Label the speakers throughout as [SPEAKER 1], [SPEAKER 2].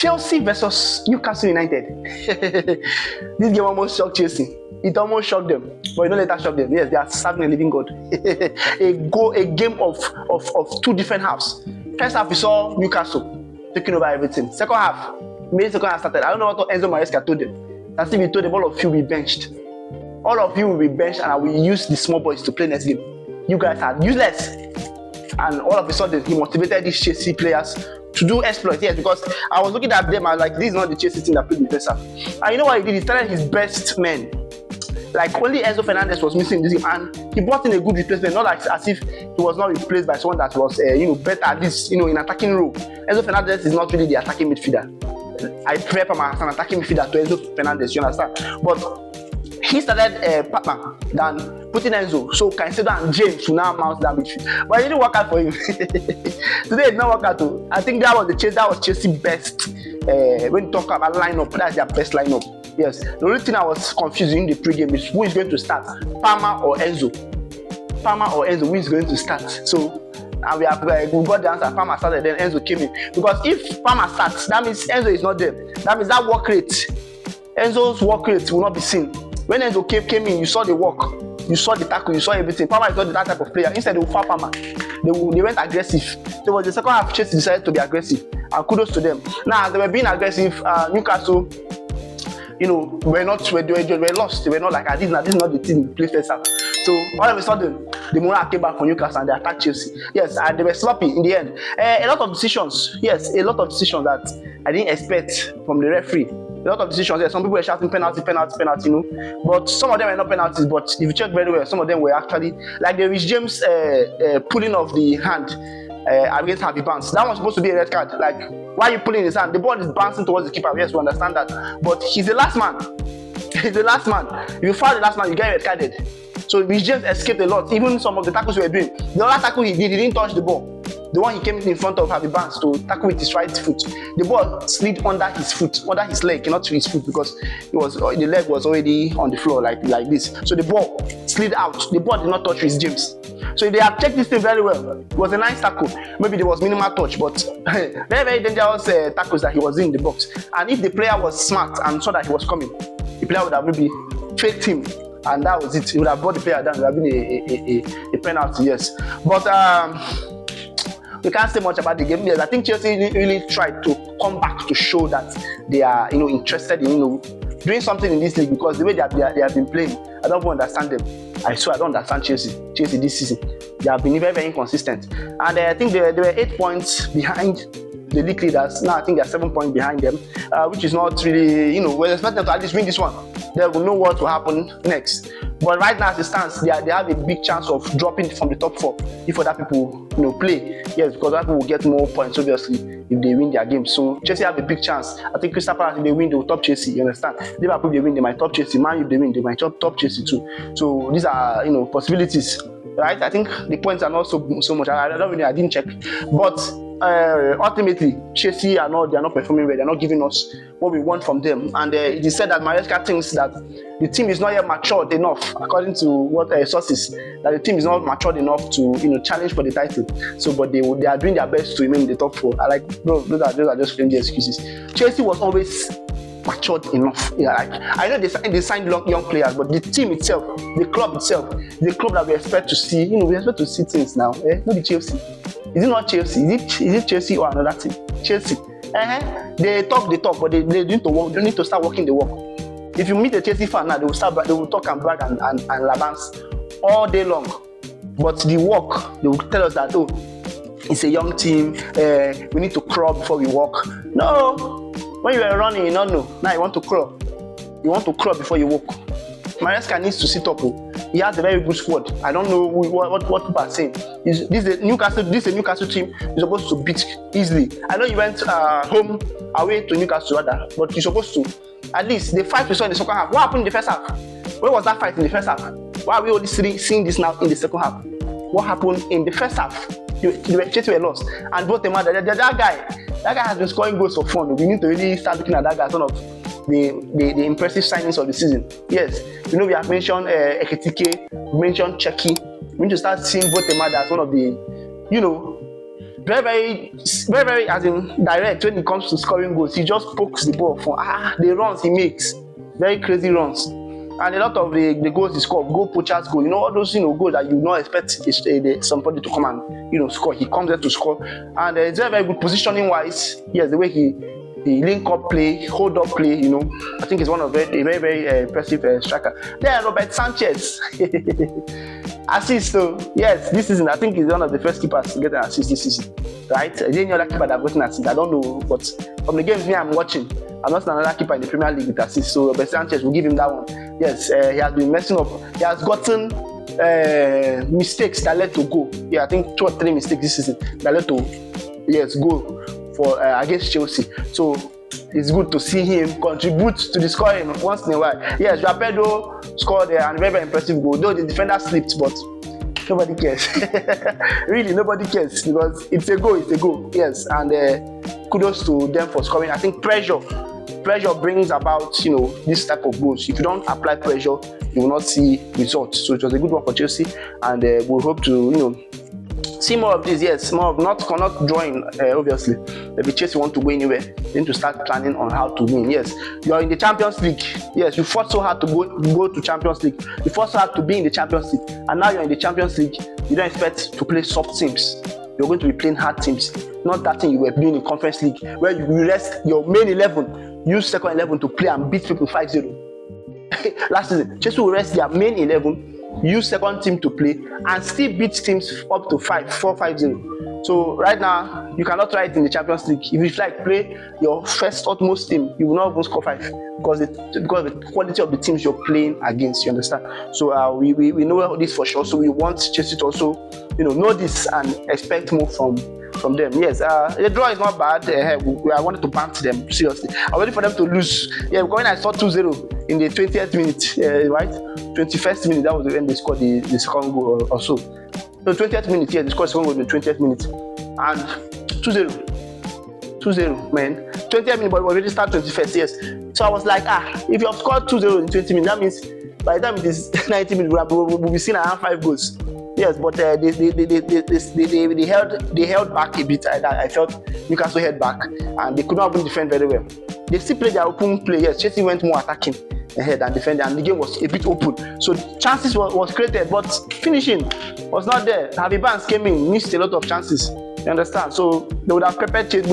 [SPEAKER 1] Chelsea versus Newcastle United. This game almost shocked Chelsea. It almost shocked them, but don't let that shock them. Yes, they are serving a living God. a game of two different halves. First half, we saw Newcastle taking over everything. Second half, maybe second half started. I don't know what Enzo Maresca told them. As if he told them, all of you will be benched. All of you will be benched, and I will use the small boys to play next game. You guys are useless. And all of a sudden, he motivated these Chelsea players to do exploits. Yes, because I was looking at them and like, this is not the Chelsea team that played in the first half. And you know what he did? He started his best men. Like only Enzo Fernandez was missing this game, and he brought in a good replacement. Not like as if he was not replaced by someone that was, better at least, in attacking role. Enzo Fernandez is not really the attacking midfielder. I prefer Palmer as an attacking midfielder to Enzo Fernandez. You understand? But he started Palmer than putting Enzo. So Caicedo and James will now mount that midfield. But it didn't work out for him. Today it did not work out too. I think that was Chelsea's best. When you talk about lineup, that's their best lineup. Yes, the only thing I was confused in the pre-game is who is going to start, Palmer or Enzo. Palmer or Enzo, who is going to start? So, and we got the answer. Palmer started, then Enzo came in. Because if Palmer starts, that means Enzo is not there. That means that work rate, Enzo's work rate will not be seen. When Enzo came in, you saw the work, you saw the tackle, you saw everything. Palmer is not that type of player. Instead, they will foul Palmer. They went aggressive. So it was the second half, Chelsea decided to be aggressive. And kudos to them. Now, they were being aggressive. Newcastle, we're lost. They were not like, this is not the team we play first half. So all of a sudden, the morale came back for Newcastle and they attacked Chelsea. Yes, and they were sloppy in the end. A lot of decisions that I didn't expect from the referee. A lot of decisions. Yes, some people were shouting penalty, but some of them were not penalties. But if you check very well, some of them were actually like the Rich James pulling of the hand against Harvey Barnes. That was supposed to be a red card. Like, why are you pulling his hand? The ball is bouncing towards the keeper. Yes, we understand that. But he's the last man. He's the last man. If you foul the last man, you get red carded. So Rich James escaped a lot. Even some of the tackles we were doing. The other tackle he didn't touch the ball. The one he came in front of Harvey Barnes to tackle with his right foot. The ball slid under his foot, under his leg, not his foot, because the leg was already on the floor like this. So the ball slid out. The ball did not touch Rich James. So if they have checked this thing very well, it was a nice tackle. Maybe there was minimal touch, but very, very dangerous tackles that he was in the box. And if the player was smart and saw that he was coming, the player would have maybe faked him, and that was it. He would have brought the player down. It would have been a penalty, yes. But we can't say much about the game. Yes, I think Chelsea really tried to come back to show that they are, interested in, doing something in this league, because the way they have been playing, I don't even understand them. I swear I don't understand Chelsea this season. They have been very, very inconsistent. And I think they were 8 points behind the league leaders. Now I think they're 7 points behind them, which is not really, we're expecting them to at least win this one. They will know what will happen next. But right now, as it stands, they have a big chance of dropping from the top 4 if other people, play. Yes, because other people will get more points, obviously, if they win their games. So Chelsea have a big chance. I think Crystal Palace, if they win, they will top Chelsea. You understand? Liverpool, if they win, they might top Chelsea. Man, if they win, they might top Chelsea too. So these are, possibilities. Right? I think the points are not so much. I didn't check, but ultimately Chelsea they're not performing well. They're not giving us what we want from them. And it is said that Maresca thinks that the team is not yet matured enough, according to what sources, that the team is not matured enough to challenge for the title. So, but they are doing their best to remain in the top 4. I like, bro, those are just flimsy excuses. Chelsea was always matured enough. Yeah, like I know they signed young players, but the team itself, the club itself, the club that we expect to see. We expect to see things now. Not the Chelsea. Is it not Chelsea? Is it Chelsea or another team? Chelsea. They talk, but they need to work. They need to start working the work. If you meet a Chelsea fan now, they will talk and brag and labans all day long. But the work, they will tell us that it's a young team. We need to crawl before we walk. No. When you were running, you don't know. Now you want to crawl. You want to crawl before you walk. Maresca needs to sit up. He has a very good squad. I don't know what people are saying. This is a Newcastle team you're supposed to beat easily. I know you went away to Newcastle rather, but you're supposed to. At least the fight we saw in the second half. What happened in the first half? Where was that fight in the first half? Why are we only seeing this now in the second half? What happened in the first half? Chelsea were lost. And both the that guy has been scoring goals for fun. We need to really start looking at that guy as one of the impressive signings of the season. Yes, we have mentioned Ekitike, we mentioned Cheki. We need to start seeing both the as one of the, very, as in direct when it comes to scoring goals. He just pokes the ball for the runs he makes, very crazy runs. And a lot of the goals he scored, goal poachers goal, all those goals that you not expect somebody to come and score. He comes there to score, and it's very, very good positioning wise. Yes, the way he link up play, hold up play, I think he's one of a very, very impressive striker. Then Robert Sanchez, assist. So yes, this season I think he's one of the first keepers to get an assist this season. Right? Is there any other keeper that got an assist? I don't know, but from the games I'm watching, I'm not another keeper in the Premier League with assist. So Robert Sanchez will give him that one. Yes, he has been messing up. He has gotten mistakes that led to goal. Yeah, I think 2 or 3 mistakes this season that led to goal for against Chelsea. So it's good to see him contribute to the scoring once in a while. Yes, Joao Pedro scored a very, very impressive goal. Though the defender slipped, but nobody cares. Really, nobody cares because it's a goal. Yes, and kudos to them for scoring. I think pressure brings about this type of goals. If you don't apply pressure, you will not see results. So it was a good one for Chelsea, and we hope to see more of this. Yes, more of not drawing. Obviously, if Chelsea want to go anywhere, they need to start planning on how to win. Yes, you are in the Champions League. Yes, you fought so hard to go to Champions League. You fought so hard to be in the Champions League, and now you're in the Champions League. You don't expect to play soft teams. You're going to be playing hard teams. Not that thing you were doing in Conference League, where you rest your main 11, use second 11 to play and beat people 5-0. Last season, Chelsea will rest their main 11, use second team to play, and still beat teams up to 4-5-0. So right now, you cannot try it in the Champions League. If you play your first utmost team, you will not even score 5 because of the quality of the teams you're playing against. You understand? So we know this for sure. So we want Chelsea to also know this and expect more from them. Yes, the draw is not bad. I wanted to bounce them seriously. I'm ready for them to lose. Yeah, because when I saw 2-0 in the 20th minute, right? 21st minute, that was when they scored the second goal or so. So 20th minute, yeah, they scored the second goal in the 20th minute. And 2-0. 2-0, man. 20th minute, but we already start 21st, yes. So I was like, if you have scored 2-0 in 20 minutes, that means by the time it is 90 minutes, we'll be seeing around 5 goals. Yes, but they held back a bit. I felt Newcastle held back, and they could not even defend very well. They still played their open play. Yes, Chelsea went more attacking ahead and defending, and the game was a bit open. So chances was created, but finishing was not there. Harvey Barnes came in, missed a lot of chances. You understand? So they would have banned Chelsea,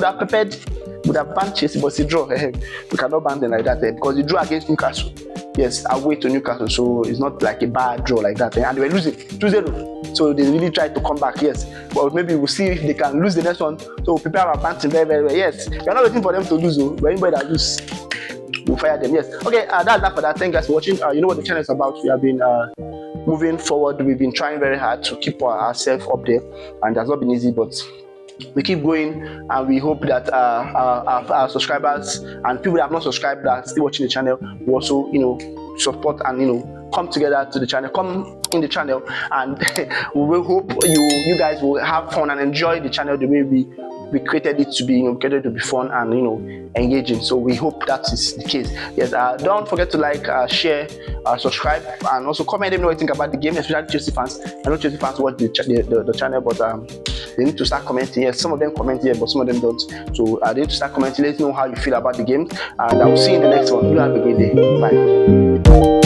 [SPEAKER 1] but it's a draw. We cannot ban them like that because they drew against Newcastle. Yes, away to Newcastle, so it's not like a bad draw like that. And they were losing 2-0, so they really tried to come back. Yes, but maybe we'll see if they can lose the next one. So we'll prepare our banting very, very well. Yes, we're not waiting for them to lose, but anybody that lose, we'll fire them. Yes. Okay, that's that for that. Thank you guys for watching. You know what the channel is about. We have been moving forward. We've been trying very hard to keep ourselves up there, and that's not been easy, but we keep going, and we hope that our subscribers and people that have not subscribed that are still watching the channel will also support and come together to the channel, come in the channel, and we will hope you guys will have fun and enjoy the channel the way we created it to be, created to be fun and engaging. So we hope that is the case. Yes, don't forget to like, share, subscribe, and also comment. Let me know what you think about the game, especially Chelsea fans. I know Chelsea fans watch the channel, but they need to start commenting. Yes, some of them comment here, but some of them don't. So they need to start commenting. Let us know how you feel about the game, and I will see you in the next one. You have a great day. Bye.